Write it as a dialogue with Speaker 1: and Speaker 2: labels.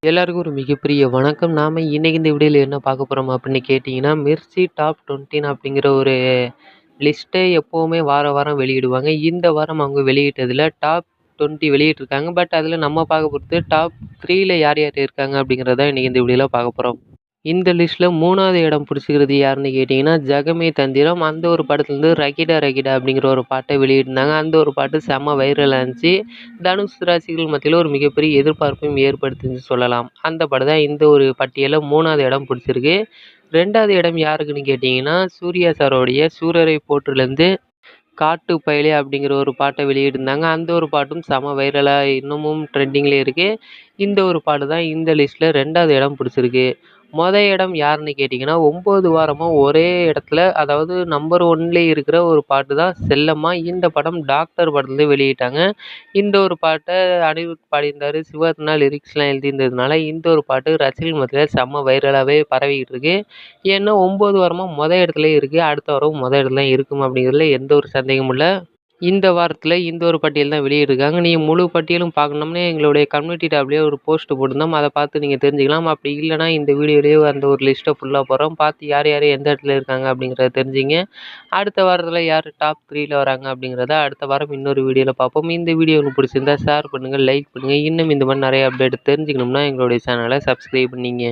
Speaker 1: எல்லாருக்கும் ஒரு மிகப்பெரிய வணக்கம். நாம இன்னைக்கு இந்த வீடியோல என்ன பார்க்க போறோம் அப்படின்னு கேட்டீங்கன்னா, மிர்ச்சி டாப் 20 அப்படிங்கிற ஒரு லிஸ்ட்டை எப்பவுமே வாரம் வாரம் வெளியிடுவாங்க. இந்த வாரம் அவங்க வெளியிட்டதுல டாப் 20 வெளியிட்டிருக்காங்க. பட் அதில நம்ம பார்க்க போறது டாப் 3ல யார் யார் இருக்காங்க அப்படிங்கிறத தான் இன்னைக்கு இந்த வீடியோல பார்க்க போறோம். இந்த லிஸ்ட்ல 3வது இடம் பிடிச்சிக்கிறது யாருன்னு கேட்டீங்கன்னா, ஜகமே தந்திரம். அந்த ஒரு படத்துலேருந்து ரகிடா ரகிடா அப்படிங்கிற ஒரு பாட்டை வெளியிட்டிருந்தாங்க. அந்த ஒரு பாட்டு செம்ம வைரலா இருந்துச்சு. தனுஷ் ரசிகர்கள் மத்தியில ஒரு மிகப்பெரிய எதிர்பார்ப்பையும் ஏற்படுத்துச்சுன்னு சொல்லலாம். அந்த படம் தான் இந்த ஒரு பட்டியல்ல 3வது இடம் பிடிச்சிருக்கு. 2வது இடம் யாருக்குன்னு கேட்டீங்கன்னா, சூர்யா சாரோடைய சூரரை போற்றுலேருந்து காட்டு பயலே அப்படிங்கிற ஒரு பாட்டை வெளியிட்டிருந்தாங்க. அந்த ஒரு பாட்டும் செம வைரலா இன்னமும் ட்ரெண்டிங்ல இருக்கு. இந்த ஒரு பாட்டு தான் இந்த லிஸ்ட்ல 2வது இடம் பிடிச்சிருக்கு. இடம் யாருன்னு கேட்டிங்கன்னா, 9 வாரமா ஒரே இடத்துல அதாவது நம்பர் 1லே இருக்கிற ஒரு பாட்டு தான் செல்லம்மா. இந்த படம் டாக்டர் படத்துலேருந்து வெளியிட்டாங்க. இந்த ஒரு பாட்டை அனிருத் பாடியிருந்தாரு. சிவா லிரிக்ஸ்லாம் எழுதியிருந்ததுனால இந்த ஒரு பாட்டு ரசிகர்கள் மத்தியில செம்ம வைரலாவே பரவிக்கிட்டு இருக்கு. ஏன்னா 9 வாரமா இடத்துலயே இருக்கு. அடுத்த வாரம் இடத்துல தான் இருக்கும் அப்படிங்கிறதுல எந்த ஒரு சந்தேகமும் இல்ல. இந்த வாரத்துல இந்த ஒரு பட்டியல் தான் வெளியிட்டிருக்காங்க. நீங்க முழு பட்டியலும் பார்க்கணும்னா எங்களுடைய கம்யூனிட்டி டேப்லயே ஒரு போஸ்ட் போட்டிருந்தோம். அத பார்த்து நீங்க தெரிஞ்சுக்கலாம். அப்படி இல்லன்னா இந்த வீடியோலயே அந்த ஒரு லிஸ்ட்ட ஃபுல்லா போடுறோம். பார்த்து யார் யார் எந்த இடத்துல இருக்காங்க அப்படிங்கிறத தெரிஞ்சுங்க. அடுத்த வாரத்துல யார் டாப் 3ல வராங்க அப்படிங்கிறத அடுத்த வாரம் இன்னொரு வீடியோல பார்ப்போம். இந்த வீடியோ உங்களுக்கு பிடிச்சிருந்தா ஷேர் பண்ணுங்க, லைக் பண்ணுங்க. இன்னும் இந்த மாதிரி நிறைய அப்டேட் தெரிஞ்சுக்கணும்னா எங்களுடைய சேனலை சப்ஸ்கிரைப் பண்ணீங்க.